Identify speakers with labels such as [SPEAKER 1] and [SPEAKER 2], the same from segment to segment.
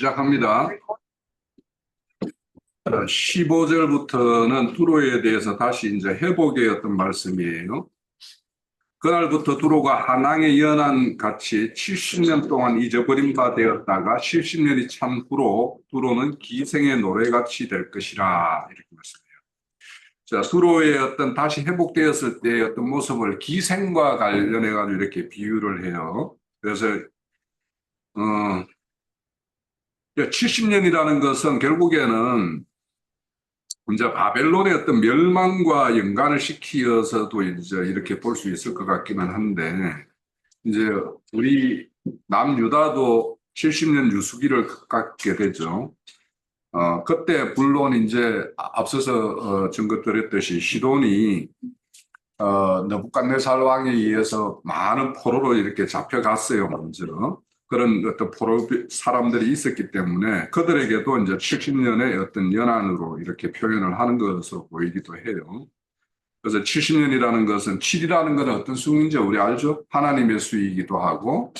[SPEAKER 1] 시작합니다. 15절부터는 두로에 대해서 다시 이제 회복의 어떤 말씀이에요. 그날부터 두로가 한항의 연한 같이 70년 동안 잊어버린 바 되었다가 70년이 찬 후로 두로는 기생의 노래같이 될 것이라, 이렇게 말씀해요. 자, 두로의 어떤 다시 회복되었을 때의 어떤 모습을 기생과 관련해 가지고 이렇게 비유를 해요. 그래서 70년이라는 것은 결국에는 이제 바벨론의 어떤 멸망과 연관을 시키어서도 이제 이렇게 볼 수 있을 것 같기는 한데, 이제 우리 남유다도 70년 유수기를 갖게 되죠. 그때 물론 이제 앞서서 증거드렸듯이 시돈이 느부갓네살 왕에 의해서 많은 포로로 이렇게 잡혀갔어요, 먼저. 그런 어떤 포로 사람들이 있었기 때문에 그들에게도 이제 70년의 어떤 연한으로 이렇게 표현을 하는 것으로 보이기도 해요. 그래서 70년이라는 것은 7이라는 것은 어떤 수인지 우리 알죠? 하나님의 수이기도 하고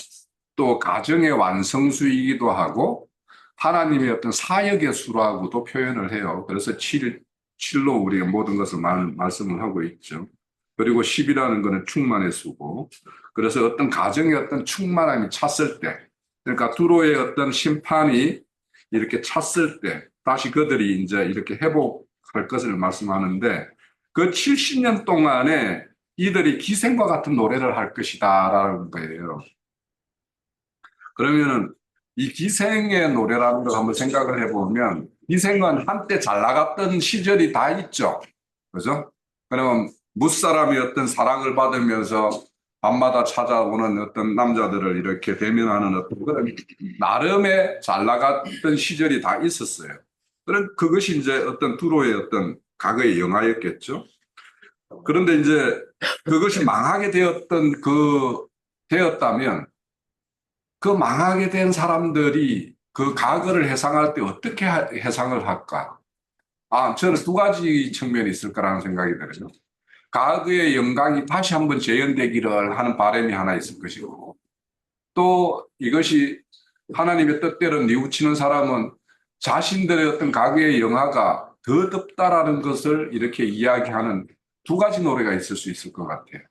[SPEAKER 1] 또 가정의 완성수이기도 하고 하나님의 어떤 사역의 수라고도 표현을 해요. 그래서 7로 우리가 모든 것을 말씀을 하고 있죠. 그리고 10이라는 것은 충만의 수고, 그래서 어떤 가정의 어떤 충만함이 찼을 때, 그러니까 두로의 어떤 심판이 이렇게 찼을 때 다시 그들이 이제 이렇게 회복할 것을 말씀하는데, 그 70년 동안에 이들이 기생과 같은 노래를 할 것이다라는 거예요. 그러면은 이 기생의 노래라는 걸 한번 생각을 해보면, 기생은 한때 잘 나갔던 시절이 다 있죠. 그죠? 그러면 무사람이 어떤 사랑을 받으면서 밤마다 찾아오는 어떤 남자들을 이렇게 대면하는 어떤 그런 나름의 잘 나갔던 시절이 다 있었어요. 그것이 이제 어떤 두로의 어떤 과거의 영화였겠죠. 그런데 이제 그것이 망하게 되었다면 그 망하게 된 사람들이 그 과거를 회상할 때 어떻게 회상을 할까? 저는 두 가지 측면이 있을 거라는 생각이 들어요. 과거의 영광이 다시 한번 재현되기를 하는 바람이 하나 있을 것이고, 또 이것이 하나님의 뜻대로 뉘우치는 사람은 자신들의 어떤 과거의 영화가 더 덥다라는 것을 이렇게 이야기하는 두 가지 노래가 있을 수 있을 것 같아요.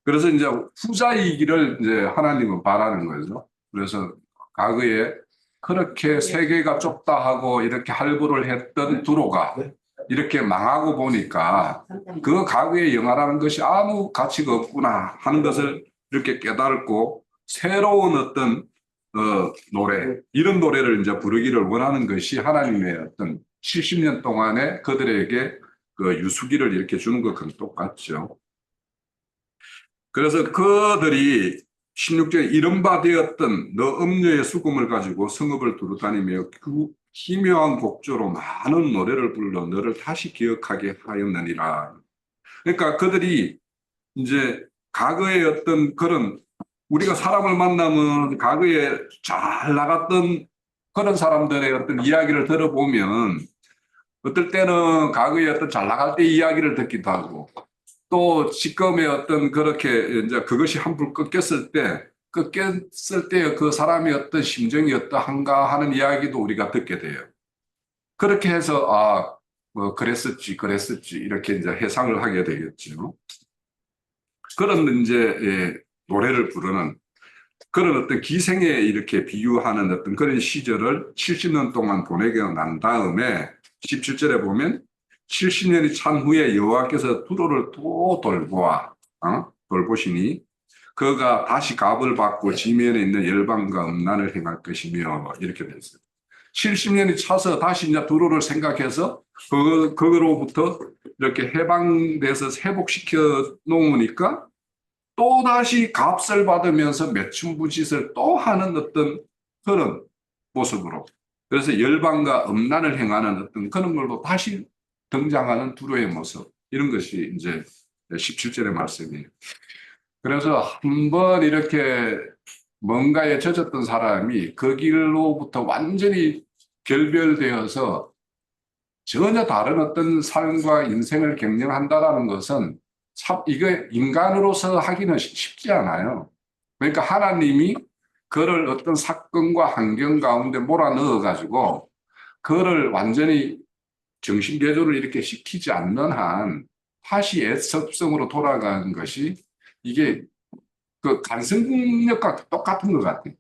[SPEAKER 1] 그래서 이제 후자이기를 이제 하나님은 바라는 거죠. 그래서 과거에 그렇게 세계가 좁다 하고 이렇게 할부를 했던 두로가 이렇게 망하고 보니까 그 과거의 영화라는 것이 아무 가치가 없구나 하는 것을 이렇게 깨닫고 새로운 어떤 노래, 이런 노래를 이제 부르기를 원하는 것이 하나님의 어떤 70년 동안에 그들에게 그 유수기를 이렇게 주는 것과 똑같죠. 그래서 그들이 16절에 이른바 되었던 너 음료의 수금을 가지고 성읍을 두루다니며 그 희묘한 곡조로 많은 노래를 불러 너를 다시 기억하게 하였느니라. 그러니까 그들이 이제 과거의 어떤 그런, 우리가 사람을 만나면 과거에 잘 나갔던 그런 사람들의 어떤 이야기를 들어보면 어떨 때는 과거에 어떤 잘 나갈 때 이야기를 듣기도 하고, 또 지금의 어떤 그렇게 이제 그것이 한풀 꺾였을 때 그 사람의 어떤 심정이 어떠한가 하는 이야기도 우리가 듣게 돼요. 그렇게 해서 뭐 그랬었지 이렇게 이제 해상을 하게 되겠죠. 그런 이제 노래를 부르는 그런 어떤 기생에 이렇게 비유하는 어떤 그런 시절을 70년 동안 보내게 난 다음에 17절에 보면 70년이 찬 후에 여호와께서 두로를 또 돌보시니 그가 다시 값을 받고 지면에 있는 열방과 음란을 행할 것이며, 이렇게 되어 있어요. 70년이 차서 다시 이제 두로를 생각해서 그거로부터 이렇게 해방돼서 회복시켜 놓으니까 또 다시 값을 받으면서 매춘부짓을 또 하는 어떤 그런 모습으로, 그래서 열방과 음란을 행하는 어떤 그런 걸로 다시 등장하는 두로의 모습, 이런 것이 이제 17절의 말씀이에요. 그래서 한번 이렇게 뭔가에 젖었던 사람이 그 길로부터 완전히 결별되어서 전혀 다른 어떤 삶과 인생을 경영한다는 것은 참 이게 인간으로서 하기는 쉽지 않아요. 그러니까 하나님이 그를 어떤 사건과 환경 가운데 몰아넣어 가지고 그를 완전히 정신개조를 이렇게 시키지 않는 한 다시 애습성으로 돌아가는 것이 이게 그 간성력과 똑같은 것 같아요.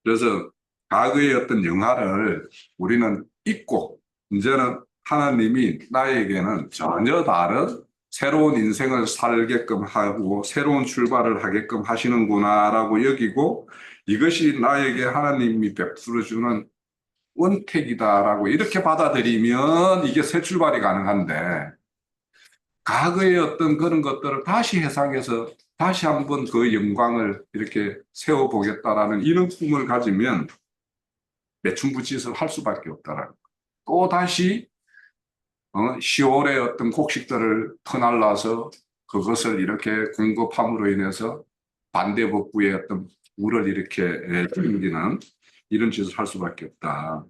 [SPEAKER 1] 그래서 과거의 어떤 영화를 우리는 잊고 이제는 하나님이 나에게는 전혀 다른 새로운 인생을 살게끔 하고 새로운 출발을 하게끔 하시는구나라고 여기고 이것이 나에게 하나님이 베풀어 주는 원택이다라고 이렇게 받아들이면 이게 새 출발이 가능한데 과거의 어떤 그런 것들을 다시 해상해서 다시 한번 그 영광을 이렇게 세워보겠다라는 이런 꿈을 가지면 매춘부짓을 할 수밖에 없다라는 거예요. 또 다시 10월의 어떤 곡식들을 터날라서 그것을 이렇게 공급함으로 인해서 반대복부의 어떤 물을 이렇게 땡기는 이런 짓을 할 수밖에 없다.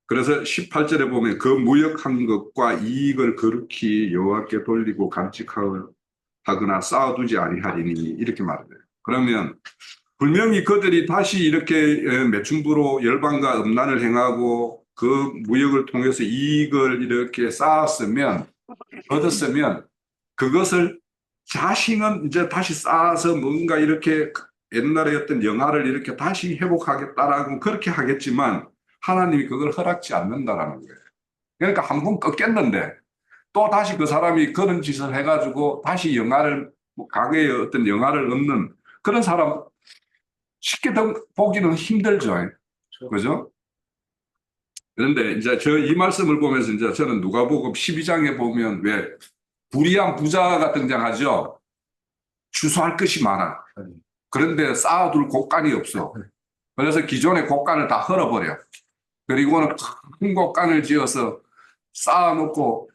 [SPEAKER 1] 그래서 18절에 보면 그 무역한 것과 이익을 거룩히 여호와께 돌리고 감칙하거나 쌓아두지 아니하리니 이렇게 말해요. 그러면 분명히 그들이 다시 이렇게 매춘부로 열방과 음란을 행하고 그 무역을 통해서 이익을 이렇게 쌓았으면 얻었으면 그것을 자신은 이제 다시 쌓아서 뭔가 이렇게 옛날에 어떤 영화를 이렇게 다시 회복하겠다라고 그렇게 하겠지만 하나님이 그걸 허락지 않는다라는 거예요. 그러니까 한 번 꺾였는데 또 다시 그 사람이 그런 짓을 해가지고 다시 영화를 과거의 어떤 영화를 얻는 그런 사람 쉽게 보기는 힘들죠. 그죠? 그런데 이제 저 이 말씀을 보면서 이제 저는 누가복음 12장에 보면 왜 불의한 부자가 등장하죠. 추수할 것이 많아. 그런데 쌓아둘 곳간이 없어. 그래서 기존의 곳간을 다 헐어버려. 그리고는 큰 곳간을 지어서 쌓아놓고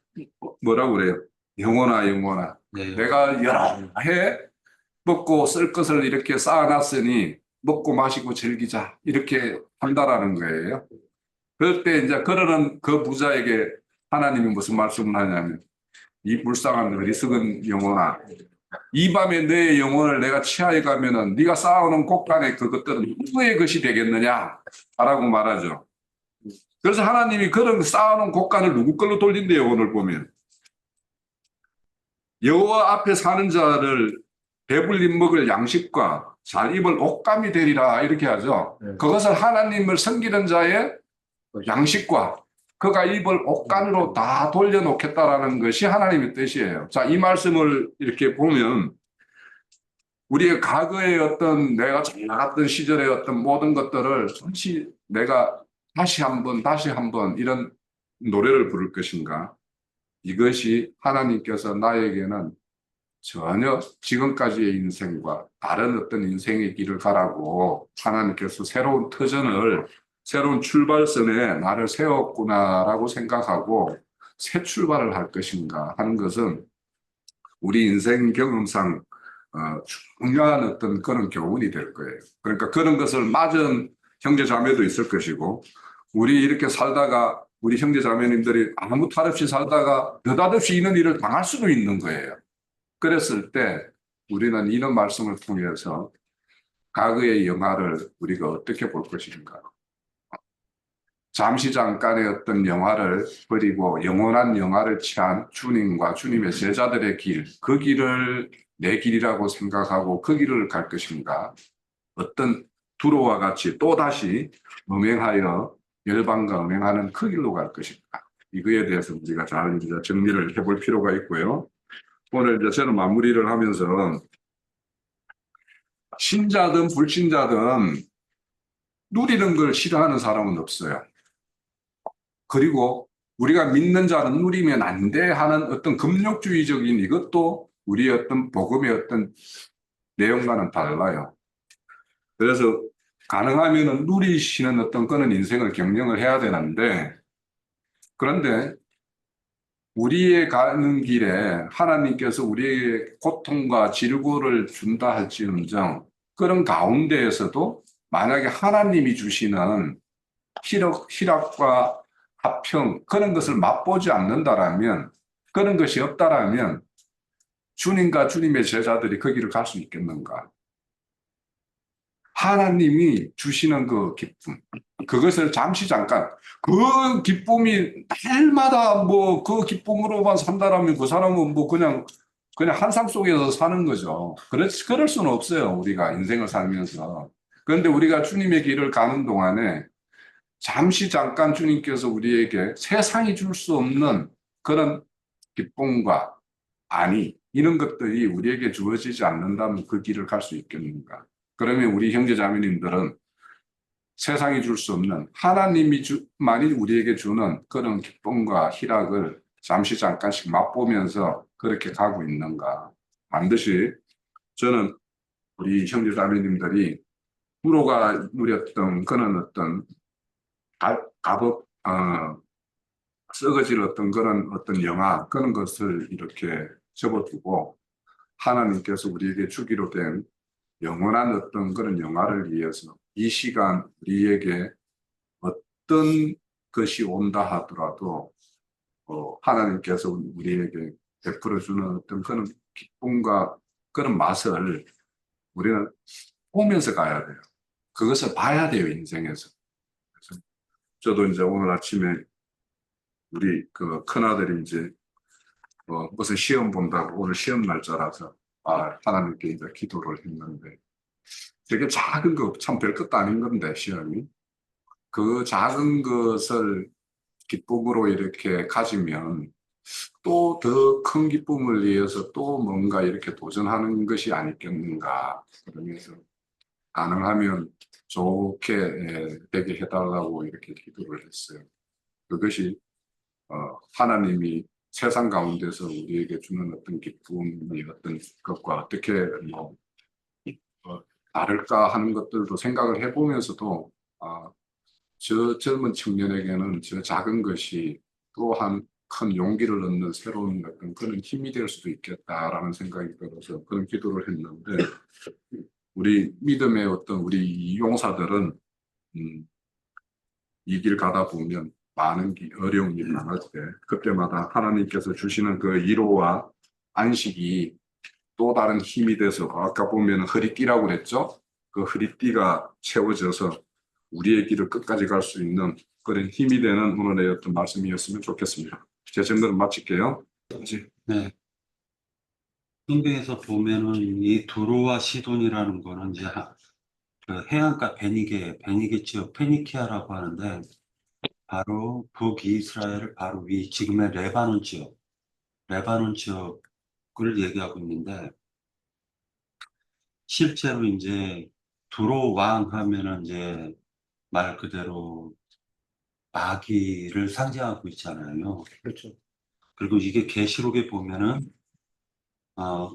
[SPEAKER 1] 뭐라고 그래요? 영원아 영원아.
[SPEAKER 2] 네.
[SPEAKER 1] 내가 여러 해 먹고 쓸 것을 이렇게 쌓아놨으니 먹고 마시고 즐기자 이렇게 한다라는 거예요. 그럴 때 이제 그러는 그 부자에게 하나님이 무슨 말씀을 하냐면 이 불쌍한 어리석은 영혼아 이 밤에 내 영혼을 내가 취하여 가면은 네가 쌓아놓은 곳간에 그것들은 누구의 것이 되겠느냐 라고 말하죠. 그래서 하나님이 그런 쌓아놓은 곳간을 누구 걸로 돌린대요. 오늘 보면 여호와 앞에 사는 자를 배불리 먹을 양식과 잘 입을 옷감이 되리라 이렇게 하죠. 그것을 하나님을 섬기는 자의 양식과 그가 입을 옷간으로 다 돌려놓겠다라는 것이 하나님의 뜻이에요. 자, 이 말씀을 이렇게 보면 우리의 과거의 어떤 내가 잘 나갔던 시절의 어떤 모든 것들을 다시 내가 다시 한번 이런 노래를 부를 것인가? 이것이 하나님께서 나에게는 전혀 지금까지의 인생과 다른 어떤 인생의 길을 가라고 하나님께서 새로운 터전을 새로운 출발선에 나를 세웠구나라고 생각하고 새 출발을 할 것인가 하는 것은 우리 인생 경험상 중요한 어떤 그런 교훈이 될 거예요. 그러니까 그런 것을 맞은 형제 자매도 있을 것이고 우리 이렇게 살다가 우리 형제 자매님들이 아무 탈 없이 살다가 느닷없이 이런 일을 당할 수도 있는 거예요. 그랬을 때 우리는 이런 말씀을 통해서 과거의 영화를 우리가 어떻게 볼 것인가. 잠시 잠깐의 어떤 영화를 버리고 영원한 영화를 취한 주님과 주님의 제자들의 길, 그 길을 내 길이라고 생각하고 그 길을 갈 것인가. 어떤 두로와 같이 또다시 음행하여 열방과 음행하는 그 길로 갈 것인가. 이거에 대해서 우리가 잘 정리를 해볼 필요가 있고요. 오늘 이제 저는 마무리를 하면서 신자든 불신자든 누리는 걸 싫어하는 사람은 없어요. 그리고 우리가 믿는 자는 누리면 안 돼 하는 어떤 금욕주의적인 이것도 우리의 어떤 복음의 어떤 내용과는 달라요. 그래서 가능하면 누리시는 어떤 그런 인생을 경영을 해야 되는데 그런데 우리의 가는 길에 하나님께서 우리에게 고통과 질고를 준다 할지언정 그런 가운데에서도 만약에 하나님이 주시는 희락과 화평 그런 것을 맛보지 않는다라면 그런 것이 없다라면 주님과 주님의 제자들이 거기를 갈 수 있겠는가? 하나님이 주시는 그 기쁨, 그것을 잠시 잠깐, 그 기쁨이 날마다 뭐 그 기쁨으로만 산다라면 그 사람은 뭐 그냥 한상 속에서 사는 거죠. 그럴 수는 없어요. 우리가 인생을 살면서. 그런데 우리가 주님의 길을 가는 동안에 잠시 잠깐 주님께서 우리에게 세상이 줄 수 없는 그런 기쁨과 안위, 이런 것들이 우리에게 주어지지 않는다면 그 길을 갈 수 있겠는가? 그러면 우리 형제 자매님들은 세상이 줄 수 없는 하나님이 만일 우리에게 주는 그런 기쁨과 희락을 잠시 잠깐씩 맛보면서 그렇게 가고 있는가? 반드시 저는 우리 형제 자매님들이 프로가 누렸던 그런 어떤 값업, 썩어질 그런 어떤 영화, 그런 것을 이렇게 접어두고 하나님께서 우리에게 주기로 된 영원한 어떤 그런 영화를 위해서 이 시간 우리에게 어떤 것이 온다 하더라도 하나님께서 우리에게 베풀어 주는 어떤 그런 기쁨과 그런 맛을 우리는 보면서 가야 돼요. 그것을 봐야 돼요, 인생에서. 그래서 저도 이제 오늘 아침에 우리 그 큰아들이 이제 무슨 시험 본다고 오늘 시험 날짜라서 하나님께 이제 기도를 했는데 되게 작은 거 참 별것도 아닌 건데 시험이 그 작은 것을 기쁨으로 이렇게 가지면 또 더 큰 기쁨을 위해서 또 뭔가 이렇게 도전하는 것이 아니겠는가. 그러면서 가능하면 좋게 되게 해달라고 이렇게 기도를 했어요. 그것이 하나님이 세상 가운데서 우리에게 주는 어떤 기쁨이 어떤 것과 어떻게 뭐 다를까 하는 것들도 생각을 해보면서도 저 젊은 청년에게는 저 작은 것이 또한 큰 용기를 얻는 새로운 어떤 그런 힘이 될 수도 있겠다라는 생각이 들어서 그런 기도를 했는데 우리 믿음의 어떤 우리 용사들은 이 길 가다 보면 많은 어려움이 많을 때 그때마다 하나님께서 주시는 그 위로와 안식이 또 다른 힘이 돼서 아까 보면 허리띠라고 그랬죠? 그 허리띠가 채워져서 우리의 길을 끝까지 갈 수 있는 그런 힘이 되는 오늘의 어떤 말씀이었으면 좋겠습니다. 제 증거는 마칠게요.
[SPEAKER 2] 네. 성경에서 보면은 이 두로와 시돈이라는 거는 이제 그 해안가 베니게 지역 페니키아라고 하는데 바로 북이스라엘 바로 위 지금의 레바논 지역을 얘기하고 있는데 실제로 이제 두로 왕 하면은 이제 말 그대로 마귀를 상징하고 있잖아요.
[SPEAKER 3] 그렇죠.
[SPEAKER 2] 그리고 이게 계시록에 보면은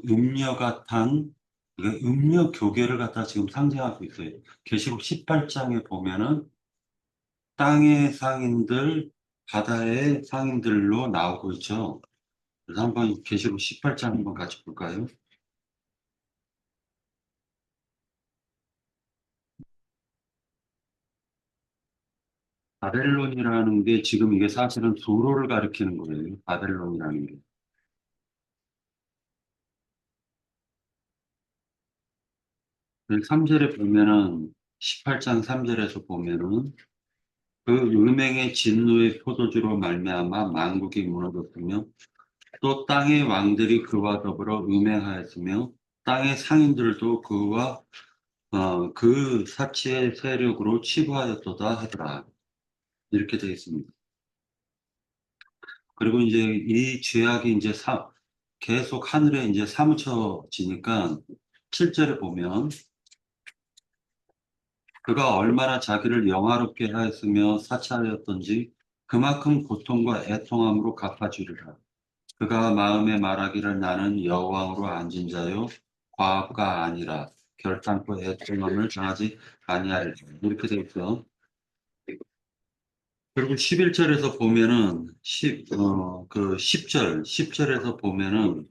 [SPEAKER 2] 음녀가 탄 이게 음녀 교계를 갖다 지금 상징하고 있어요. 계시록 18장에 보면은 땅의 상인들, 바다의 상인들로 나오고 있죠. 그래서 한번 계시록 18장 한번 같이 볼까요? 바벨론이라는 게 지금 이게 사실은 두로를 가리키는 거예요. 바벨론이라는 게. 3절에 보면은 18장 3절에서 보면은 그 음행의 진노의 포도주로 말미암아 만국이 무너졌으며 또 땅의 왕들이 그와 더불어 음행하였으며 땅의 상인들도 그와 그 사치의 세력으로 치부하였도다 하더라. 이렇게 되어 있습니다. 그리고 이제 이 죄악이 이제 계속 하늘에 이제 사무쳐지니까 7절에 보면 그가 얼마나 자기를 영화롭게 하였으며 사치하였던지 그만큼 고통과 애통함으로 갚아주리라. 그가 마음에 말하기를 나는 여호왕으로 앉은 자요 과업가 아니라 결단코 애통함을 당하지 아니하리라. 이렇게 되어 있어. 그리고 11절에서 보면은 10절에서 보면은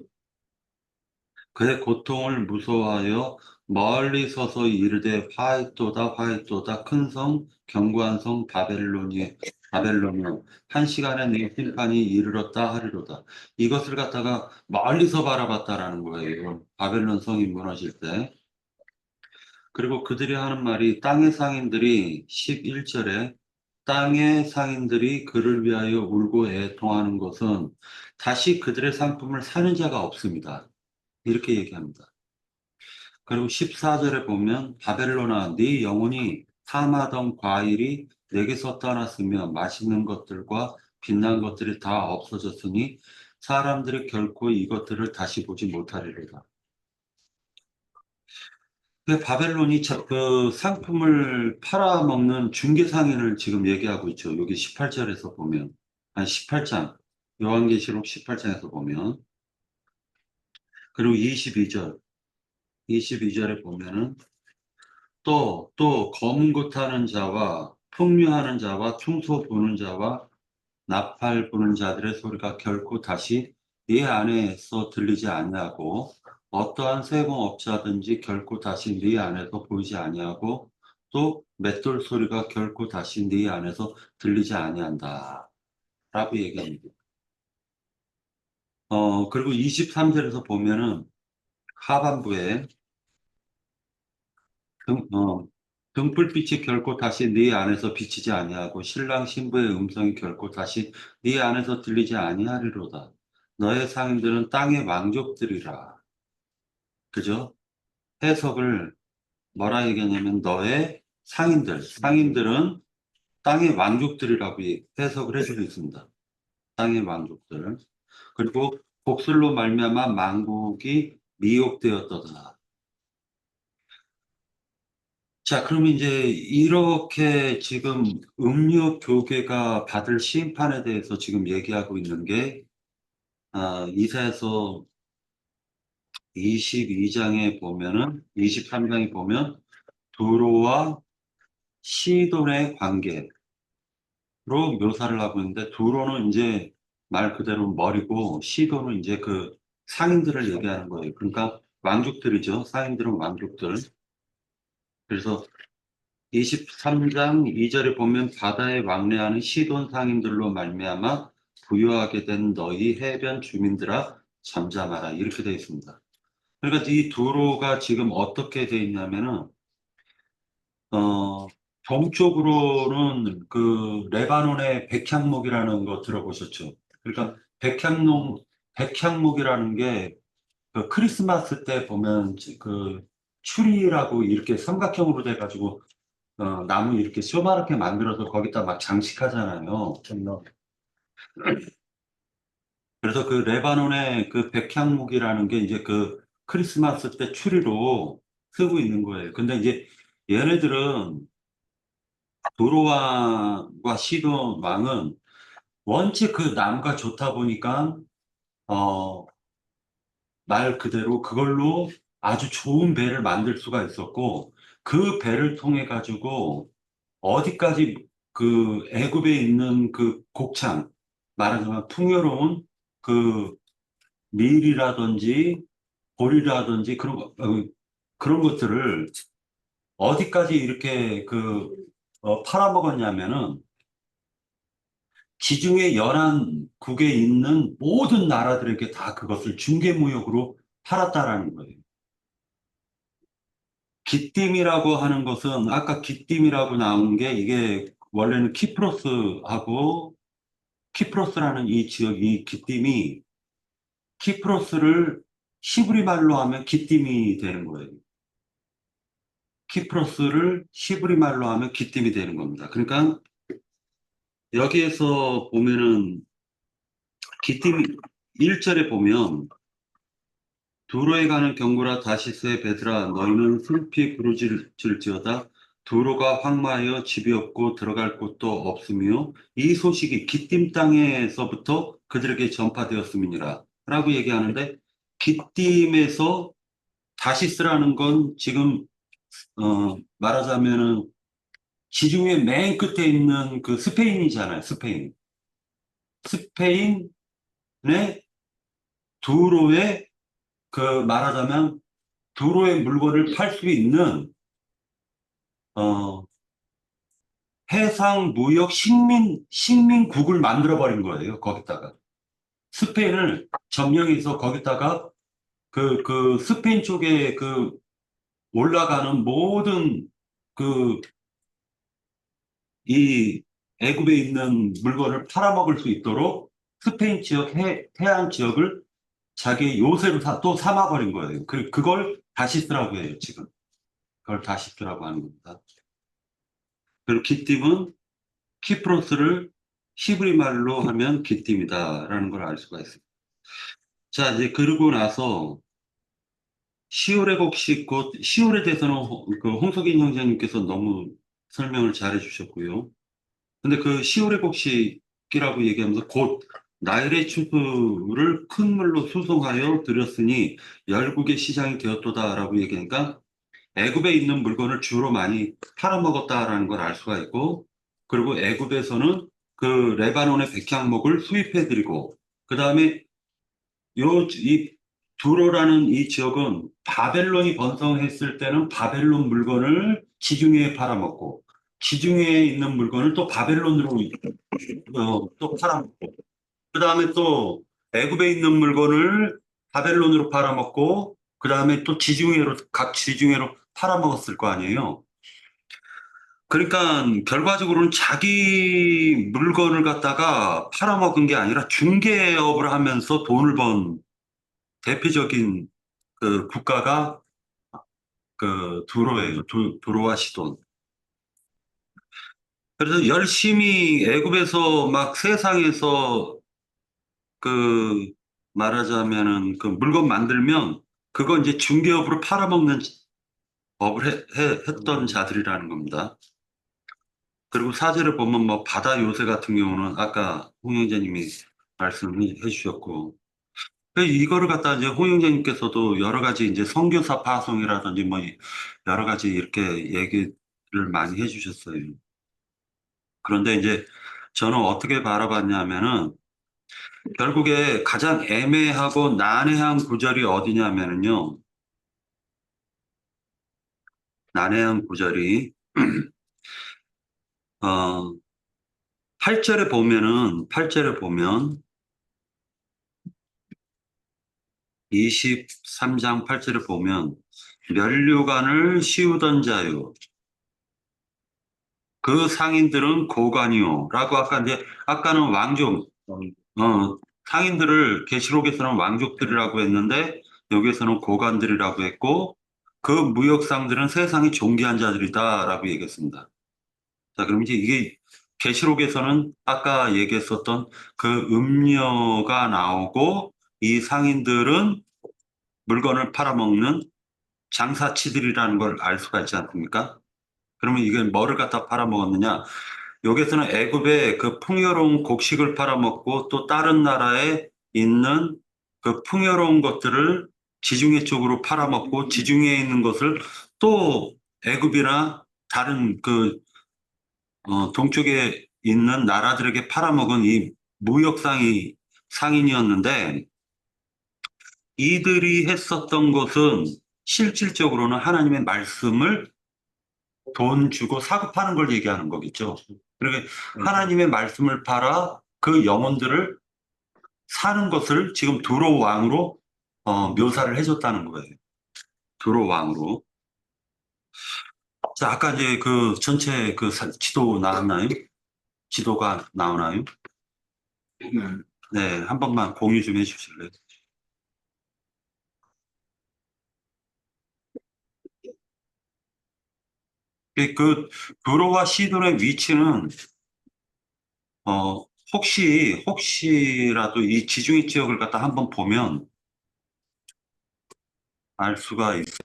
[SPEAKER 2] 그의 고통을 무서워하여 멀리 서서 이르되 화이토다 화이토다 큰 성 견고한 성 바벨론이 바벨론은 한 시간에 내 심판이 이르렀다 하리로다. 이것을 갖다가 멀리서 바라봤다라는 거예요. 바벨론 성이 무너질 때. 그리고 그들이 하는 말이 땅의 상인들이 11절에 땅의 상인들이 그를 위하여 울고 애통하는 것은 다시 그들의 상품을 사는 자가 없습니다. 이렇게 얘기합니다. 그리고 14절에 보면 바벨론아 네 영혼이 탐하던 과일이 내게서 떠났으며 맛있는 것들과 빛난 것들이 다 없어졌으니 사람들이 결코 이것들을 다시 보지 못하리로다. 바벨론이 그 상품을 팔아먹는 중개상인을 지금 얘기하고 있죠. 여기 18절에서 보면, 아니 18장, 요한계시록 18장에서 보면, 그리고 22절에 보면은 또 검은 굿하는 자와 풍류하는 자와 퉁소 부는 자와 나팔 부는 자들의 소리가 결코 다시 네 안에서 들리지 아니하고 어떠한 세공업자든지 결코 다시 네 안에서 보이지 아니하고 또 맷돌 소리가 결코 다시 네 안에서 들리지 아니한다 라고 얘기합니다. 그리고 23절에서 보면은 하반부에 등불빛이 결코 다시 네 안에서 비치지 아니하고 신랑 신부의 음성이 결코 다시 네 안에서 들리지 아니하리로다. 너의 상인들은 땅의 왕족들이라. 그죠? 해석을 뭐라 얘기하냐면 너의 상인들은 땅의 왕족들이라고 해석을 해주고 있습니다. 땅의 왕족들. 그리고 복술로 말미암아 만국이 미혹되었도다. 자, 그럼 이제 이렇게 지금 음료 교계가 받을 심판에 대해서 지금 얘기하고 있는 게, 이사야서 22장에 보면은, 23장에 보면, 두로와 시돈의 관계로 묘사를 하고 있는데, 두로는 이제 말 그대로 머리고, 시돈은 이제 그 상인들을 얘기하는 거예요. 그러니까 왕족들이죠. 상인들은 왕족들. 그래서 23장 2절에 보면 바다에 왕래하는 시돈 상인들로 말미암아 부유하게 된 너희 해변 주민들아 잠잠하라 이렇게 되어 있습니다. 그러니까 이 두로가 지금 어떻게 되어 있냐면은 동쪽으로는 그 레바논의 백향목이라는 거 들어보셨죠? 그러니까 백향목이라는 게 그 크리스마스 때 보면 그 추리라고 이렇게 삼각형으로 돼가지고 나무 이렇게 조그맣게 만들어서 거기다 막 장식하잖아요. 그래서 그 레바논의 그 백향목이라는 게 이제 그 크리스마스 때 추리로 쓰고 있는 거예요. 근데 이제 얘네들은 도로왕과 시돈 왕은 원체 그 나무가 좋다 보니까 어, 말 그대로 그걸로 아주 좋은 배를 만들 수가 있었고 그 배를 통해 가지고 어디까지 그 애굽에 있는 그 곡창, 말하자면 풍요로운 그 밀이라든지 보리라든지 그런 것들을 어디까지 이렇게 팔아먹었냐면은 지중해 연안국에 있는 모든 나라들에게 다 그것을 중개무역으로 팔았다라는 거예요. 기띔이라고 하는 것은 아까 기띔이라고 나온 게 이게 원래는 키프로스라는 이 지역, 이 기띔이 키프로스를 시브리 말로 하면 기띔이 되는 거예요. 키프로스를 시브리 말로 하면 기띔이 되는 겁니다. 그러니까 여기에서 보면은 기띔이 1절에 보면 두로에 가는 경고라 다시스의 베드라 너희는 슬피 부르짖을지어다 두로가 황마하여 집이 없고 들어갈 곳도 없으며 이 소식이 기띔 땅에서부터 그들에게 전파되었음이니라 라고 얘기하는데 기띔에서 다시스라는 건 지금 말하자면은 지중해 맨 끝에 있는 그 스페인이잖아요. 스페인의 두로에 말하자면 두로의 물건을 팔 수 있는 어, 해상무역 식민국을 만들어버린 거예요. 거기다가. 스페인을 점령해서 거기다가 그 스페인 쪽에 그 올라가는 모든 그 이 애굽에 있는 물건을 팔아먹을 수 있도록 스페인 지역 해안 지역을 자기 요새로 또 삼아버린 거예요. 그걸 다시 쓰라고 해요, 지금. 그걸 다시 쓰라고 하는 겁니다. 그리고 기띔은 키프로스를 히브리 말로 하면 기띔이다라는 걸 알 수가 있습니다. 자, 이제 그러고 나서 시올의 곡식 곧 시올에 대해서는 그 홍석인 형제님께서 너무 설명을 잘해 주셨고요. 근데 그 시올의 곡식이라고 얘기하면서 곧 나일의 추수를 큰 물로 수송하여 들였으니 열국의 시장이 되었도다라고 얘기하니까 애굽에 있는 물건을 주로 많이 팔아먹었다라는 걸 알 수가 있고, 그리고 애굽에서는 그 레바논의 백향목을 수입해드리고, 그 다음에 이 두로라는 이 지역은 바벨론이 번성했을 때는 바벨론 물건을 지중해에 팔아먹고, 지중해에 있는 물건을 또 바벨론으로 또 팔아먹고, 그 다음에 또 애굽에 있는 물건을 바벨론으로 팔아먹고, 그 다음에 또 각 지중해로 팔아먹었을 거 아니에요. 그러니까 결과적으로는 자기 물건을 갖다가 팔아먹은 게 아니라 중개업을 하면서 돈을 번 대표적인 그 국가가 그 두로예요. 두로와 시돈. 그래서 열심히 애굽에서 막 세상에서 그 말하자면은 그 물건 만들면 그거 이제 중개업으로 팔아먹는 법을 했던 자들이라는 겁니다. 그리고 사제를 보면 뭐 바다 요새 같은 경우는 아까 홍 형제님이 말씀해 주셨고, 이거를 갖다 이제 홍 형제님께서도 여러 가지 이제 선교사 파송이라든지 뭐 여러 가지 이렇게 얘기를 많이 해 주셨어요. 그런데 이제 저는 어떻게 바라봤냐면은 결국에 가장 애매하고 난해한 구절이 어디냐면은요. 난해한 구절이 8절에 보면 23장 8절에 보면 면류관을 씌우던 자요. 그 상인들은 고관이요. 라고 아까는 왕족, 상인들을 계시록에서는 왕족들이라고 했는데 여기에서는 고관들이라고 했고 그 무역상들은 세상의 존귀한 자들이다라고 얘기했습니다. 자, 그럼 이제 이게 계시록에서는 아까 얘기했었던 그 음녀가 나오고 이 상인들은 물건을 팔아먹는 장사치들이라는 걸 알 수가 있지 않습니까? 그러면 이게 뭐를 갖다 팔아먹었느냐? 여기서는 애굽의 그 풍요로운 곡식을 팔아먹고 또 다른 나라에 있는 그 풍요로운 것들을 지중해 쪽으로 팔아먹고 지중해에 있는 것을 또 애굽이나 다른 그 동쪽에 있는 나라들에게 팔아먹은 이 상인이었는데 이들이 했었던 것은 실질적으로는 하나님의 말씀을 돈 주고 사고 파는 걸 얘기하는 거겠죠. 그러니까 하나님의 말씀을 팔아 그 영혼들을 사는 것을 지금 두로 왕으로 묘사를 해줬다는 거예요. 두로 왕으로. 자, 아까 이제 그 전체 그 지도 나왔나요? 지도가 나오나요?
[SPEAKER 1] 네.
[SPEAKER 2] 네, 한 번만 공유 좀 해주실래요? 그 두로와 시돈의 위치는 어, 혹시라도 이 지중해 지역을 갖다 한번 보면 알 수가 있어요.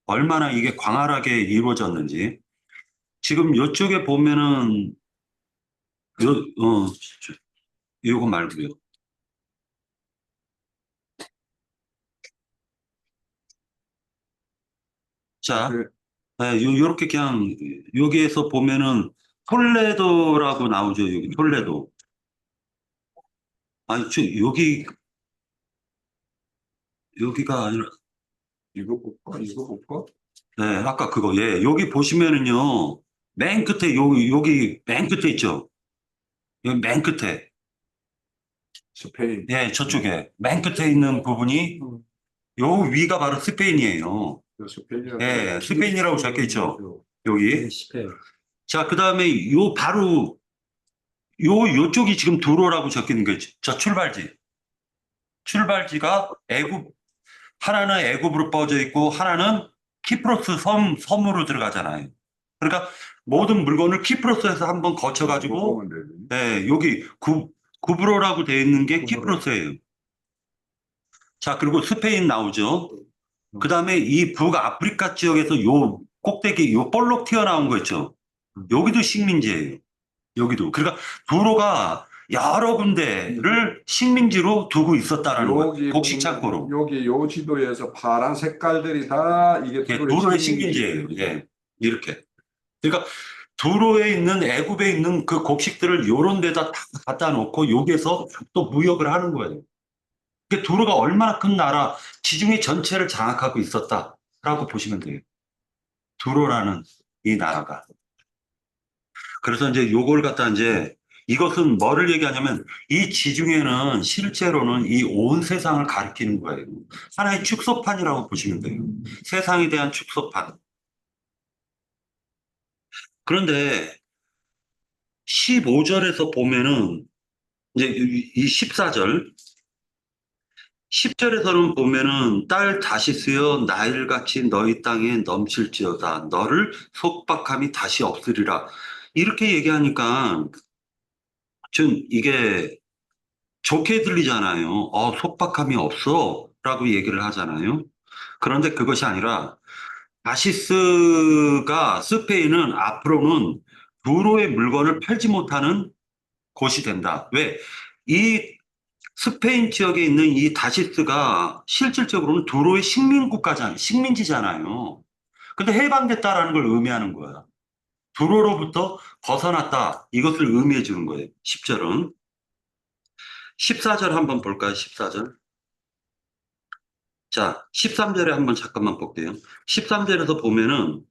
[SPEAKER 2] 얼마나 이게 광활하게 이루어졌는지. 지금 이쪽에 보면은, 요거 말고요. 자,
[SPEAKER 1] 네.
[SPEAKER 2] 요렇게 그냥, 여기에서 보면은, 톨레도라고 나오죠, 여기, 톨레도. 아니, 여기가 아니라,
[SPEAKER 1] 이거 볼까? 이거 볼까?
[SPEAKER 2] 네, 아까 그거, 예, 여기 보시면은요, 맨 끝에, 여기 맨 끝에 있죠? 여기 맨 끝에.
[SPEAKER 1] 스페인.
[SPEAKER 2] 예, 저쪽에. 맨 끝에 있는 부분이, 요 위가 바로 스페인이에요.
[SPEAKER 1] 스페인이라고.
[SPEAKER 2] 예, 스페인이라고 적혀 있죠? 여기.
[SPEAKER 3] 스페인.
[SPEAKER 2] 자, 그 다음에 바로, 요쪽이 지금 도로라고 적혀 있는 거죠. 저 출발지. 출발지가 하나는 애굽으로 뻗어 있고, 하나는 키프로스 섬으로 들어가잖아요. 그러니까 모든 물건을 키프로스에서 한번 거쳐가지고,
[SPEAKER 1] 보면 되지.
[SPEAKER 2] 네, 여기 구브로라고 되어 있는 게
[SPEAKER 3] 구브로.
[SPEAKER 2] 키프로스예요. 자, 그리고 스페인 나오죠. 그 다음에 이 북아프리카 지역에서 요 꼭대기, 요 볼록 튀어나온 거 있죠. 여기도 식민지예요. 여기도. 그러니까 도로가 여러 군데를 식민지로 두고 있었다라는 거예요. 곡식 창고로.
[SPEAKER 1] 여기 요 지도에서 파란 색깔들이 다 이게
[SPEAKER 2] 예, 도로의 식민지예요. 예, 이렇게. 그러니까 도로에 있는 애굽에 있는 그 곡식들을 요런 데다 다 갖다 놓고 여기에서 또 무역을 하는 거예요. 그러니까 도로가 얼마나 큰 나라, 지중해 전체를 장악하고 있었다라고 보시면 돼요. 도로라는 이 나라가. 그래서 이제 요걸 갖다 이제 이것은 뭐를 얘기하냐면 이 지중해는 실제로는 이 온 세상을 가리키는 거예요. 하나의 축소판이라고 보시면 돼요. 세상에 대한 축소판. 그런데 15절에서 보면은 이제 이 14절, 10절에서는 보면은 딸 다시스여 나일같이 너희 땅에 넘칠지어다 너를 속박함이 다시 없으리라 이렇게 얘기하니까 좀 이게 좋게 들리잖아요. 속박함이 없어 라고 얘기를 하잖아요. 그런데 그것이 아니라 다시스가 스페인은 앞으로는 도로의 물건을 팔지 못하는 곳이 된다. 왜? 이 스페인 지역에 있는 이 다시스가 실질적으로는 도로의 식민지잖아요. 근데 해방됐다라는 걸 의미하는 거야. 도로로부터 벗어났다. 이것을 의미해 주는 거예요. 10절은. 14절 한번 볼까요? 14절. 자, 13절에 한번 잠깐만 볼게요. 13절에서 보면은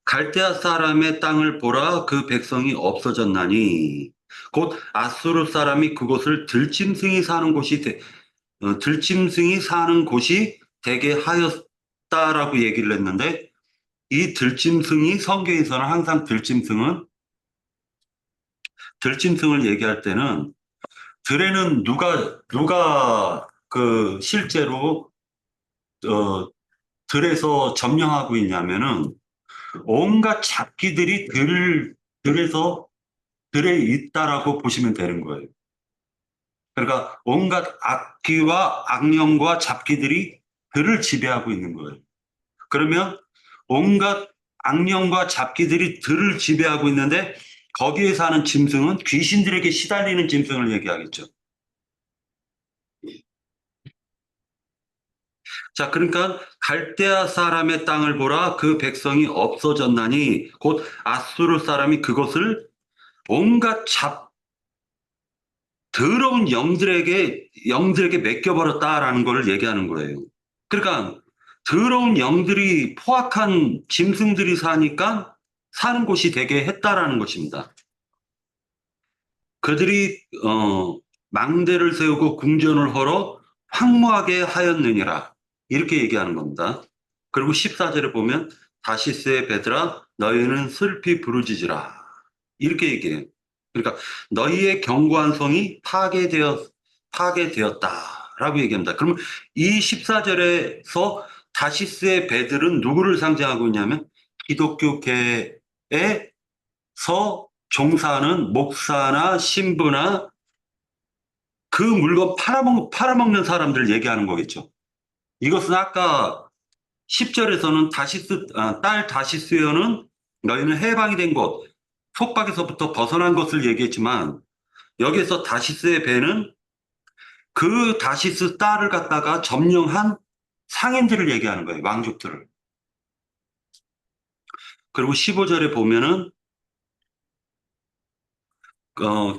[SPEAKER 2] 갈대아 사람의 땅을 보라 그 백성이 없어졌나니 곧 아수르 사람이 그곳을 들짐승이 사는 곳이 되게 하였다라고 얘기를 했는데 이 들짐승이 성경에서는 항상 들짐승을 얘기할 때는 들에는 누가 그 실제로 들에서 점령하고 있냐면은 온갖 잡기들이 들에 있다라고 보시면 되는 거예요. 그러니까 온갖 악귀와 악령과 잡기들이 들을 지배하고 있는 거예요. 그러면 온갖 악령과 잡기들이 들을 지배하고 있는데 거기에 사는 짐승은 귀신들에게 시달리는 짐승을 얘기하겠죠. 자, 그러니까 갈대아 사람의 땅을 보라 그 백성이 없어졌나니 곧 아수르 사람이 그것을 온갖 더러운 영들에게 맡겨버렸다라는 걸 얘기하는 거예요. 그러니까 더러운 영들이 포악한 짐승들이 사니까 사는 곳이 되게 했다라는 것입니다. 그들이 망대를 세우고 궁전을 헐어 황무하게 하였느니라 이렇게 얘기하는 겁니다. 그리고 14절에 보면 다시스의 베드라 너희는 슬피 부르짖으라 이렇게 얘기해요. 그러니까 너희의 견고한 성이 파괴되었다라고 얘기합니다. 그러면 이 14절에서 다시스의 배들은 누구를 상징하고 있냐면 기독교계에서 종사하는 목사나 신부나 그 물건 팔아먹는 사람들을 얘기하는 거겠죠. 이것은 아까 10절에서는 딸 다시스여는 너희는 해방이 된 곳, 속박에서부터 벗어난 것을 얘기했지만 여기서 다시스의 배는 그 다시스 딸을 갖다가 점령한 상인들을 얘기하는 거예요. 왕족들을. 그리고 15절에 보면은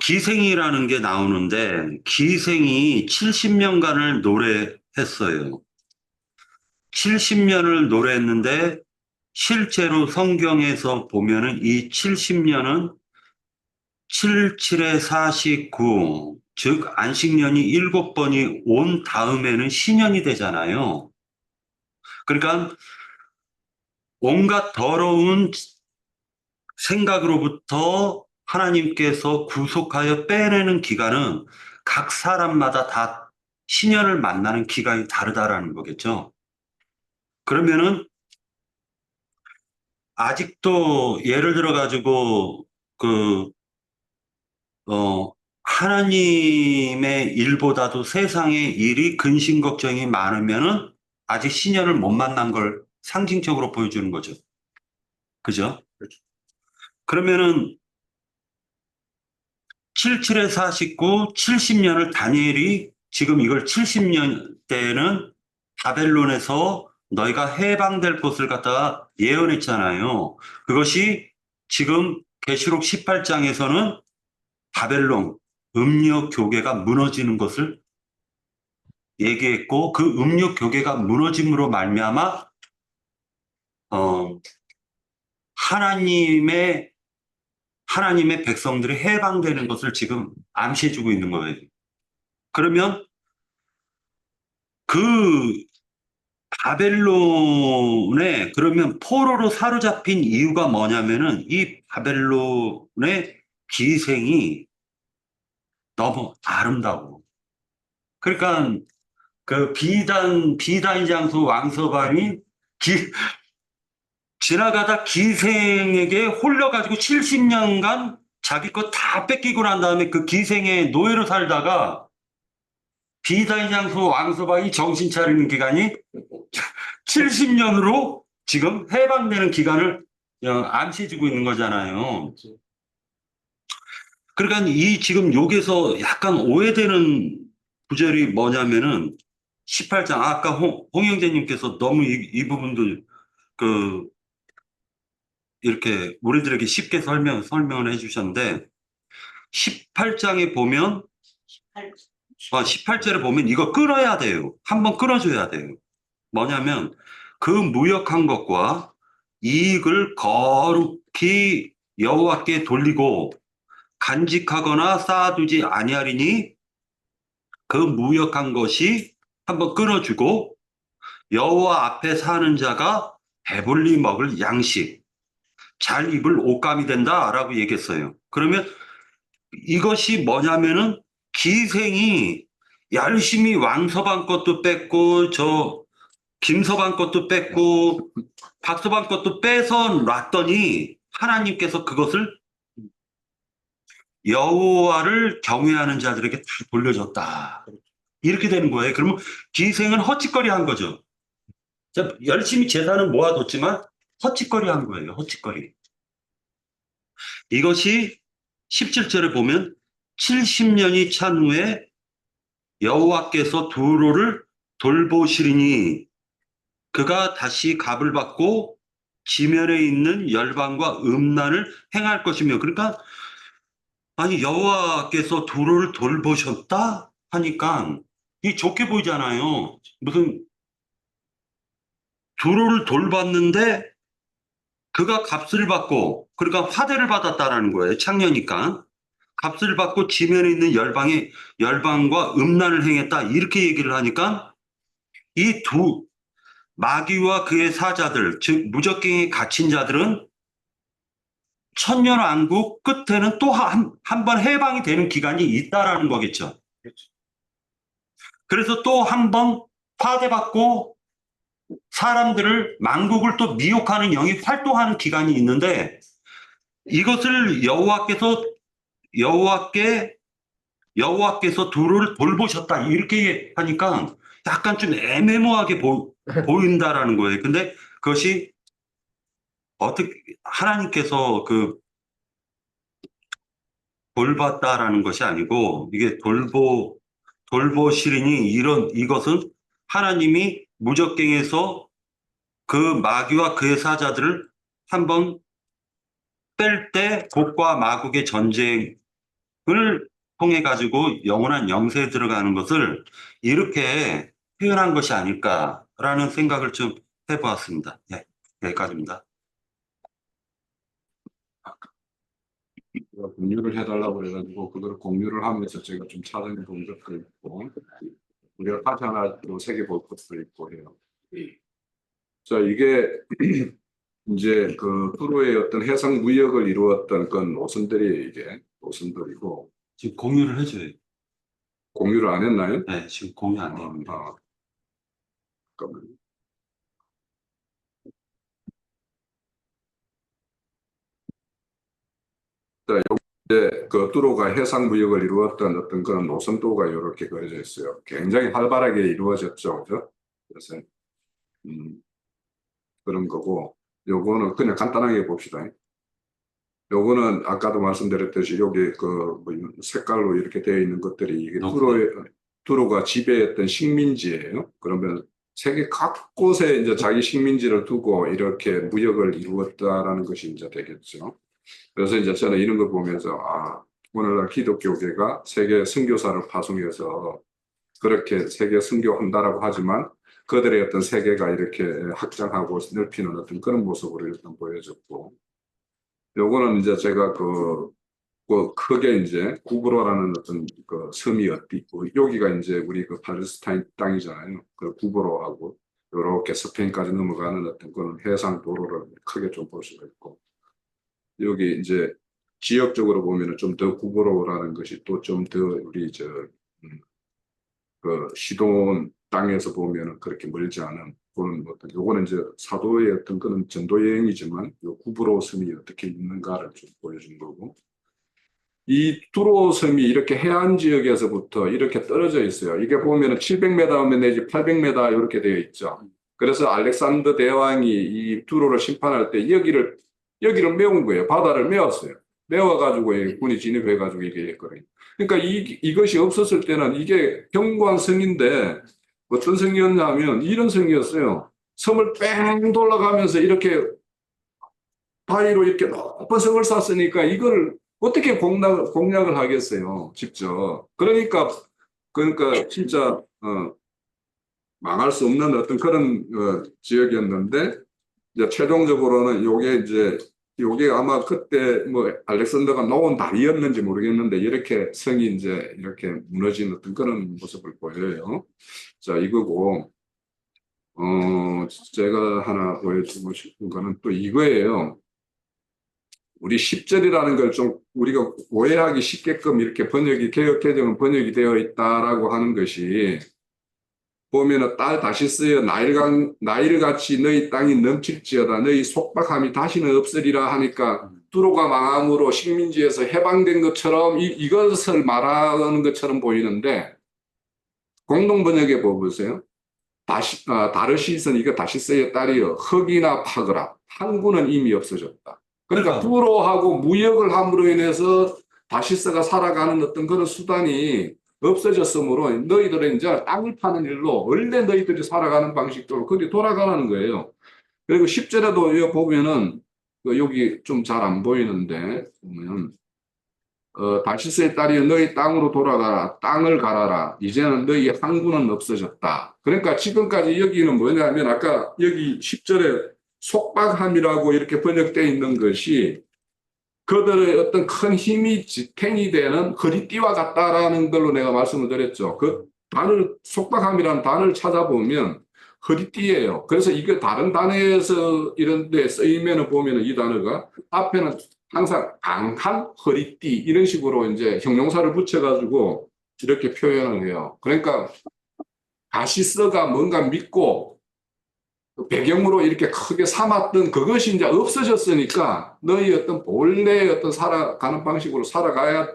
[SPEAKER 2] 기생이라는 게 나오는데 기생이 70년간을 노래했어요. 70년을 노래했는데 실제로 성경에서 보면은 이 70년은 77에 49, 즉 안식년이 7번이 온 다음에는 신년이 되잖아요. 그러니까 온갖 더러운 생각으로부터 하나님께서 구속하여 빼내는 기간은 각 사람마다 다 신년을 만나는 기간이 다르다라는 거겠죠. 그러면은 아직도 예를 들어 가지고 그 하나님의 일보다도 세상의 일이 근심 걱정이 많으면은 아직 신년을 못 만난 걸 상징적으로 보여주는 거죠. 그죠? 그러면은 77에 49, 70년을 다니엘이 지금 이걸 70년 때는 바벨론에서 너희가 해방될 것을 갖다가 예언했잖아요. 그것이 지금 계시록 18장에서는 바벨론 음력 교계가 무너지는 것을 얘기했고 그 음력 교계가 무너짐으로 말미암아 하나님의 백성들이 해방되는 것을 지금 암시해주고 있는 거예요. 그러면 그 바벨론에 그러면 포로로 사로잡힌 이유가 뭐냐면은 이 바벨론의 기생이 너무 아름다워. 그러니까 그 비단 장소 왕서방이 지나가다 기생에게 홀려가지고 70년간 자기 것 다 뺏기고 난 다음에 그 기생의 노예로 살다가 비단 장소 왕서방이 정신 차리는 기간이 70년으로 지금 해방되는 기간을 암시해주고 있는 거잖아요. 그러니까 이 지금 여기서 약간 오해되는 구절이 뭐냐면은 18장 아까 홍 형제님께서 너무 이 부분도 그 이렇게 우리들에게 쉽게 설명을 해주셨는데 18장에 보면 18절에 보면 이거 끊어야 돼요. 한번 끊어줘야 돼요. 뭐냐면 그 무역한 것과 이익을 거룩히 여호와께 돌리고 간직하거나 쌓아두지 아니하리니 그 무역한 것이 한번 끊어주고 여호와 앞에 사는 자가 배불리 먹을 양식 잘 입을 옷감이 된다라고 얘기했어요. 그러면 이것이 뭐냐면은 기생이 열심히 왕서방 것도 뺐고 저 김서방 것도 뺐고 박서방 것도 빼서 놨더니 하나님께서 그것을 여호와를 경외하는 자들에게 다 돌려줬다. 이렇게 되는 거예요. 그러면 기생은 헛짓거리 한 거죠. 열심히 재산은 모아뒀지만 헛짓거리 한 거예요. 헛짓거리. 이것이 17절에 보면 70년이 찬 후에 여호와께서 두로를 돌보시리니 그가 다시 값을 받고 지면에 있는 열방과 음란을 행할 것이며 그러니까 아니 여호와께서 두로를 돌보셨다 하니까 이 좋게 보이잖아요. 무슨 두로를 돌봤는데 그가 값을 받고 그러니까 화대를 받았다라는 거예요. 창녀니까 값을 받고 지면에 있는 열방과 음란을 행했다 이렇게 얘기를 하니까 이 두 마귀와 그의 사자들 즉 무적갱에 갇힌 자들은 천년왕국 끝에는 또 한 번 해방이 되는 기간이 있다라는 거겠죠. 그래서 또 한 번 파대받고 사람들을 만국을 또 미혹하는 영이 활동하는 기간이 있는데 이것을 여호와께서 두루를 돌보셨다 이렇게 하니까 약간 좀 애매모호하게 보인다라는 거예요. 근데 그것이 어떻게 하나님께서 그 돌봤다라는 것이 아니고 이게 돌보시리니 이것은 하나님이 무적갱에서 그 마귀와 그의 사자들을 한번 뺄 때 곡과 마국의 전쟁을 통해 가지고 영원한 영세에 들어가는 것을 이렇게 표현한 것이 아닐까라는 생각을 좀 해보았습니다. 네, 여기까지입니다.
[SPEAKER 1] 누가 공유를 해달라고 그래가지고 그걸 공유를 하면서 제가 좀 찾아본 것도 있고 우리가 다시 하나 또 새겨볼 것도 있고 해요. 자, 이게 이제 그 프로의 어떤 해상 무역을 이루었던 그 노선들이 이게 노선들이고
[SPEAKER 2] 지금 공유를 해줘요.
[SPEAKER 1] 공유를 안 했나요?
[SPEAKER 2] 네, 지금 공유 안 됩니다.
[SPEAKER 1] 잠깐만요. 자, 이제 그 뚜로가 해상 무역을 이루었던 어떤 그런 노선도가 이렇게 그려져 있어요. 굉장히 활발하게 이루어졌죠, 그죠? 그래서 음, 그런 거고, 요거는 그냥 간단하게 봅시다. 요거는 아까도 말씀드렸듯이 여기 그뭐 색깔로 이렇게 되어 있는 것들이 이게 뚜로가 지배했던 식민지예요. 그러면 세계 각곳에 이제 자기 식민지를 두고 이렇게 무역을 이루었다라는 것이 이제 되겠죠. 그래서 이제 저는 이런 걸 보면서 오늘날 기독교계가 세계 선교사를 파송해서 그렇게 세계 선교한다라고 하지만 그들의 어떤 세계가 이렇게 확장하고 넓히는 어떤 그런 모습으로 일단 보여졌고, 요거는 이제 제가 그 크게 이제 구브로라는 어떤 그 섬이 어디 있고 여기가 이제 우리 그 팔레스타인 땅이잖아요. 그 구브로하고 이렇게 스페인까지 넘어가는 어떤 그런 해상 도로를 크게 좀 볼 수가 있고, 여기 이제 지역적으로 보면은 좀 더 구브로라는 것이 또 좀 더 우리 그 시돈 땅에서 보면은 그렇게 멀지 않은 그런 어떤 요거는 이제 사도의 어떤 그런 전도 여행이지만 요 구브로 섬이 어떻게 있는가를 좀 보여준 거고, 이 두로 섬이 이렇게 해안 지역에서부터 이렇게 떨어져 있어요. 이게 보면은 700m 내지 800m 이렇게 되어 있죠. 그래서 알렉산더 대왕이 이 두로를 심판할 때 여기를 메운 거예요. 바다를 메웠어요. 메워가지고 군이 진입해가지고 이게 했거든요. 그러니까 이것이 없었을 때는 이게 견고한 성인데 어떤 성이었냐면 이런 성이었어요. 섬을 뺑 돌아가면서 이렇게 바위로 이렇게 높은 성을 쌓았으니까 이걸 어떻게 공략을 하겠어요, 직접. 그러니까 진짜 망할 수 없는 어떤 그런 지역이었는데 이제 최종적으로는 요게 아마 그때 뭐 알렉산더가 놓은 다리였는지 모르겠는데 이렇게 성이 이제 이렇게 무너진 어떤 그런 모습을 보여요. 자, 이거고 제가 하나 보여주고 싶은 거는 또 이거예요. 우리 10절이라는 걸 좀 우리가 오해하기 쉽게끔 이렇게 개혁개정은 번역이 되어 있다라고 하는 것이 보면은 딸 다시 쓰여 나일같이 너희 땅이 넘칠지어다 너희 속박함이 다시는 없으리라 하니까 뚜로가 망함으로 식민지에서 해방된 것처럼 이것을 말하는 것처럼 보이는데 공동번역에 보세요. 다르시선 이거 다시 쓰여 딸이여 흙이나 파거라 항구는 이미 없어졌다. 그러니까 뚜로하고 무역을 함으로 인해서 다시스가 살아가는 어떤 그런 수단이 없어졌으므로 너희들은 이제 땅을 파는 일로 원래 너희들이 살아가는 방식대로 그렇게 돌아가라는 거예요. 그리고 10절에도 여기 보면은 여기 좀 잘 안 보이는데 보면 다시스의 딸이 너희 땅으로 돌아가라 땅을 갈아라 이제는 너희 항구는 없어졌다. 그러니까 지금까지 여기는 뭐냐면 아까 여기 10절에 속박함이라고 이렇게 번역되어 있는 것이 그들의 어떤 큰 힘이 지탱이 되는 허리띠와 같다라는 걸로 내가 말씀을 드렸죠. 그 속박함이라는 단어를 찾아보면 허리띠예요. 그래서 이게 다른 단어에서 이런 데 쓰이면 보면 이 단어가 앞에는 항상 강한 허리띠 이런 식으로 이제 형용사를 붙여가지고 이렇게 표현을 해요. 그러니까 가시스가 뭔가 믿고 배경으로 이렇게 크게 삼았던 그것이 이제 없어졌으니까 너희 어떤 본래의 어떤 살아가는 방식으로 살아가야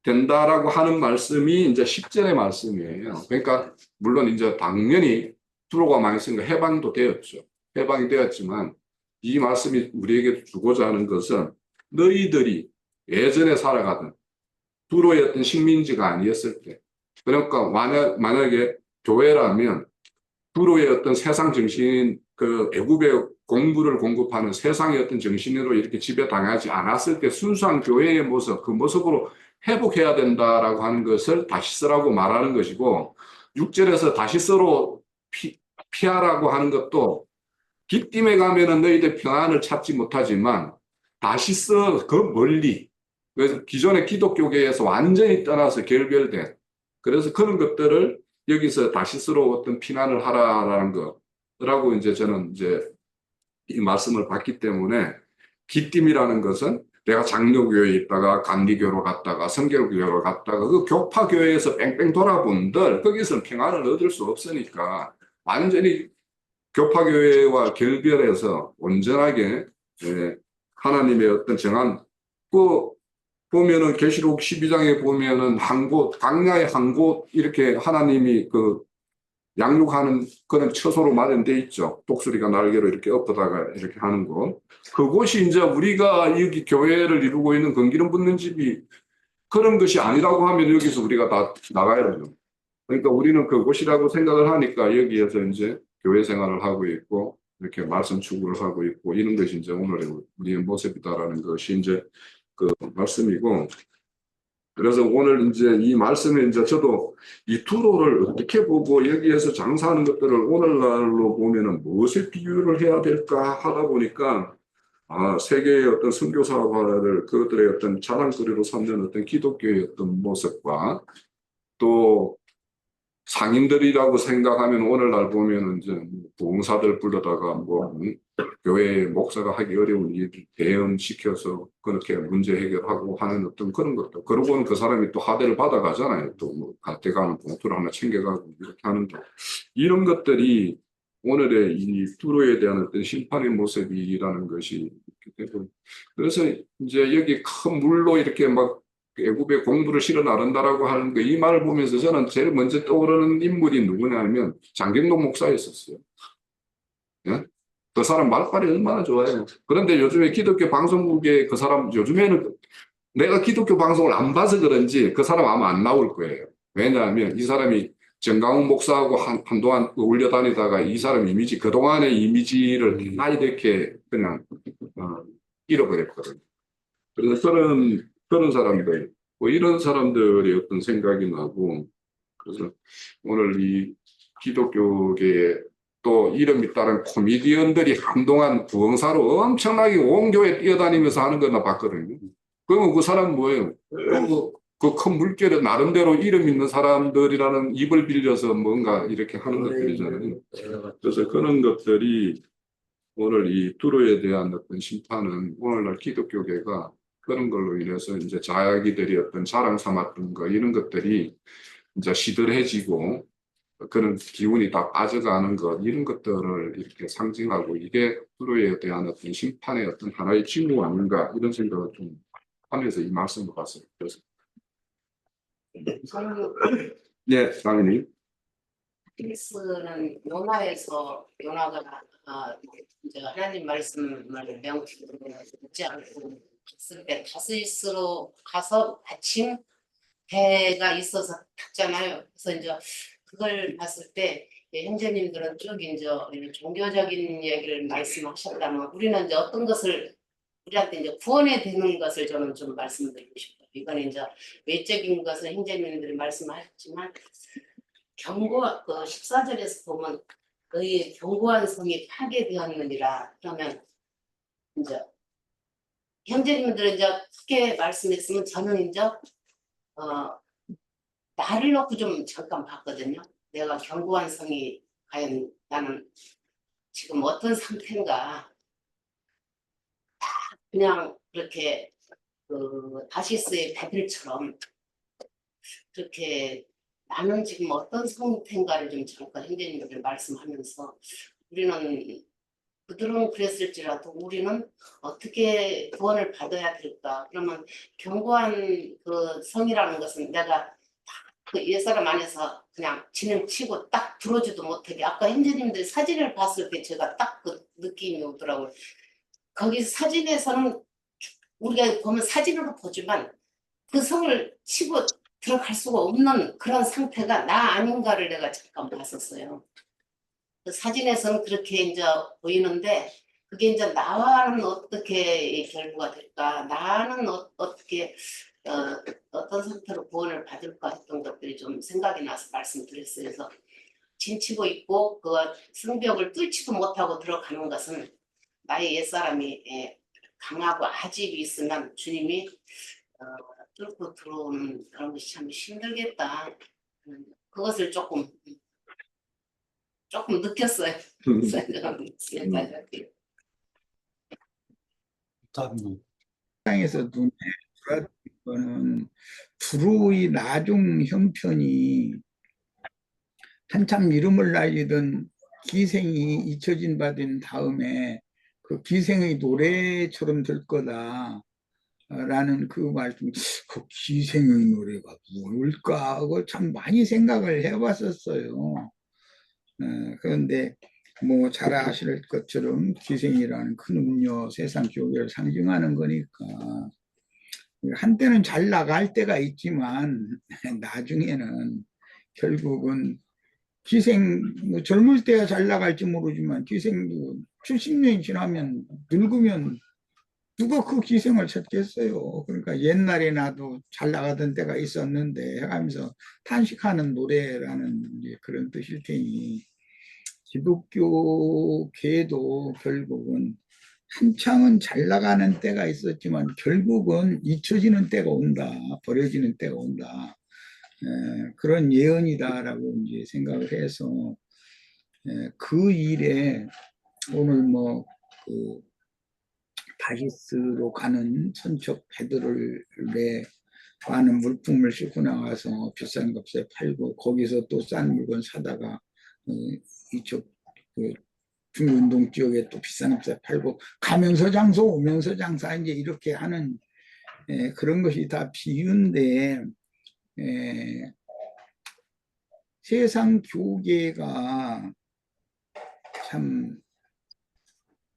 [SPEAKER 1] 된다라고 하는 말씀이 이제 10절의 말씀이에요. 그러니까 물론 이제 당연히 두로가 망했으니까 해방도 되었죠. 해방이 되었지만 이 말씀이 우리에게 주고자 하는 것은 너희들이 예전에 살아가던 두로의 어떤 식민지가 아니었을 때 그러니까 만약에 교회라면 두로의 어떤 세상 정신, 그 애굽의 공부를 공급하는 세상의 어떤 정신으로 이렇게 지배당하지 않았을 때 순수한 교회의 모습, 그 모습으로 회복해야 된다라고 하는 것을 다시스라고 말하는 것이고 6절에서 다시스로 피하라고 하는 것도 깃딤에 가면은 너희들 평안을 찾지 못하지만 다시스 그 멀리 그래서 기존의 기독교계에서 완전히 떠나서 결별된, 그래서 그런 것들을 여기서 다시스로 어떤 피난을 하라라는 거라고 이제 저는 이제 이 말씀을 받기 때문에, 기띔이라는 것은 내가 장로교회에 있다가 감리교로 갔다가 성결교로 갔다가 그 교파교회에서 뺑뺑 돌아본들 거기서 평안을 얻을 수 없으니까 완전히 교파교회와 결별해서 온전하게, 하나님의 어떤 정한, 그 보면은 계시록 12장에 보면은 한 곳, 광야의 한 곳 이렇게 하나님이 그 양육하는 그런 처소로 마련돼 있죠. 독수리가 날개로 이렇게 엎어다가 이렇게 하는 곳. 그곳이 이제 우리가 여기 교회를 이루고 있는 건기름 붓는 집이 그런 것이 아니라고 하면 여기서 우리가 다 나가야죠. 그러니까 우리는 그곳이라고 생각을 하니까 여기에서 이제 교회 생활을 하고 있고 이렇게 말씀 추구를 하고 있고 이런 것이 이제 오늘의 우리의 모습이다라는 것이 이제 그 말씀이고, 그래서 오늘 이제 이 말씀에 이제 저도 이 투로를 어떻게 보고 여기에서 장사하는 것들을 오늘날로 보면은 무엇에 비유를 해야 될까 하다 보니까, 세계의 어떤 선교사화를 그것들의 어떤 자랑거리로 삼는 어떤 기독교의 어떤 모습과, 또 상인들이라고 생각하면 오늘날 보면은 이제 부흥사들 불러다가 교회 목사가 하기 어려운 일을 대응시켜서 그렇게 문제 해결하고 하는 어떤 그런 것들. 그러고는 그 사람이 또 하대를 받아가잖아요. 또 가져가는 봉투를 하나 챙겨가고 이렇게 하는데, 이런 것들이 오늘의 이 투로에 대한 어떤 심판의 모습이라는 것이 이렇게 되고, 그래서 이제 여기 큰 물로 이렇게 막 애굽에 공부를 실어 나른다라고 하는 거, 이 말을 보면서 저는 제일 먼저 떠오르는 인물이 누구냐면 장경록 목사였었어요. 예? 그 사람 말빨이 얼마나 좋아요. 그런데 요즘에 기독교 방송국에 그 사람, 요즘에는 내가 기독교 방송을 안 봐서 그런지 그 사람 아마 안 나올 거예요. 왜냐하면 이 사람이 정강훈 목사하고 한동안 올려다니다가 이 사람 이미지, 그동안의 이미지를 다 이렇게 그냥 잃어버렸거든요. 그래서 그런 사람들, 뭐 이런 사람들의 어떤 생각이 나고, 그래서 오늘 이 기독교계에 또 이름이 따른 코미디언들이 한동안 부흥사로 엄청나게 온 교회 뛰어다니면서 하는 거 나 봤거든요. 그러면 그 사람 뭐예요? 그 큰 물결에 나름대로 이름 있는 사람들이라는 입을 빌려서 뭔가 이렇게 하는 것들이잖아요. 그래서 그런 것들이 오늘 이 투로에 대한 어떤 심판은 오늘날 기독교계가 그런 걸로 인해서 이제 자기들이 어떤 자랑 삼았던 거 이런 것들이 이제 시들해지고 그런 기운이 다 빠져가는 것 이런 것들을 이렇게 상징하고, 이게 투로에 대한 어떤 심판의 어떤 하나의 징후 아닌가 이런 생각을 좀 하면서 이 말씀을 봤어요. 그래서
[SPEAKER 3] 저는
[SPEAKER 1] 네, 당연히
[SPEAKER 3] 크리스는 요나가 이제 하나님 말씀을 명확히 듣지 않고 갔을 때 다스이스로 가서 마침 배가 있어서 탔잖아요. 그래서 이제 그걸 봤을 때 형제님들은 쭉 이제 종교적인 얘기를 말씀하셨다면 우리는 이제 어떤 것을 우리한테 이제 구원에 되는 것을 저는 좀 말씀드리고 싶어요. 이건 이제 외적인 것은 형제님들이 말씀하셨지만 경고 그 14절에서 보면 너희 견고한 성이 파괴되었느니라. 그러면 이제 형제님들은 이제 크게 말씀했으면 저는 이제 나를 놓고 좀 잠깐 봤거든요. 내가 견고한 성이 과연 나는 지금 어떤 상태인가. 그냥 그렇게 그 다시스의 배들처럼 그렇게 나는 지금 어떤 상태인가를 좀 잠깐 형제님들 말씀하면서 우리는 그들은 그랬을지라도 우리는 어떻게 구원을 받아야 될까? 그러면 견고한 그 성이라는 것은 내가 그 옛사람 안에서 그냥 진행치고 딱 들어주도 못하게, 아까 형제님들 사진을 봤을 때 제가 딱 그 느낌이 오더라고요. 거기 사진에서는 우리가 보면 사진으로 보지만 그 성을 치고 들어갈 수가 없는 그런 상태가 나 아닌가를 내가 잠깐 봤었어요. 그 사진에서는 그렇게 이제 보이는데 그게 이제 나와는 어떻게 결부가 될까? 나는 어떻게 어떤 상태로 구원을 받을까 했던 것들이 좀 생각이 나서 말씀드렸어요. 그래서 진치고 있고 그 성벽을 뚫지도 못하고 들어가는 것은 나의 옛사람이 강하고 아집이 있으면 주님이 뚫고 들어오는 그런 것이 참 힘들겠다. 그것을 조금 느꼈어요. 생각이.
[SPEAKER 4] 세상에서 눈에 들어왔던 거는 불후의 나중 형편이 한참 이름을 날리던 기생이 잊혀진 바 된 다음에 그 기생의 노래처럼 될 거다라는 그 말씀, 그 기생의 노래가 뭘까? 그걸 참 많이 생각을 해봤었어요. 그런데 뭐 잘 아실 것처럼 기생이라는 큰 음료, 세상 교회를 상징하는 거니까 한때는 잘 나갈 때가 있지만 나중에는 결국은 기생, 뭐 젊을 때야 잘 나갈지 모르지만 기생도 70년이 지나면 늙으면 누가 그 기생을 찾겠어요. 그러니까 옛날에 나도 잘 나가던 때가 있었는데 하면서 탄식하는 노래라는 이제 그런 뜻일 테니 기독교계도 결국은 한창은 잘 나가는 때가 있었지만 결국은 잊혀지는 때가 온다, 버려지는 때가 온다. 그런 예언이다라고 이제 생각을 해서 그 일에 오늘 뭐 그 다시스로 가는 선척 배들을 많은 물품을 싣고 나가서 비싼 값에 팔고 거기서 또 싼 물건 사다가 이쪽 그 중운동 지역에 또 비싼 값에 팔고 가면서 장소 오면서 장사 이제 이렇게 하는 그런 것이 다 비유인데 세상 교계가 참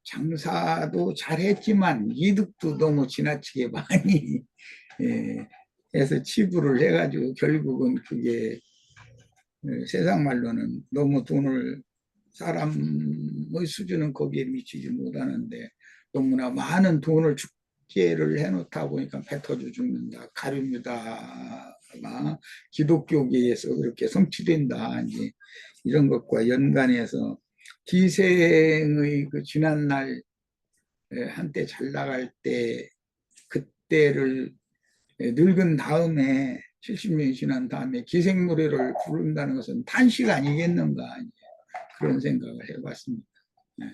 [SPEAKER 4] 장사도 잘했지만 이득도 너무 지나치게 많이 해서 치부를 해가지고 결국은 그게 세상 말로는 너무 돈을 사람의 수준은 거기에 미치지 못하는데 너무나 많은 돈을 축제를 해놓다 보니까 배 터져 죽는다. 가룟유다가 기독교계에서 그렇게 성취된다. 이제 이런 것과 연관해서 기생의 그 지난날 한때 잘 나갈 때 그때를 늙은 다음에 70년이 지난 다음에 기생 노래를 부른다는 것은 탄식 아니겠는가 그런 생각을 해봤습니다. 네.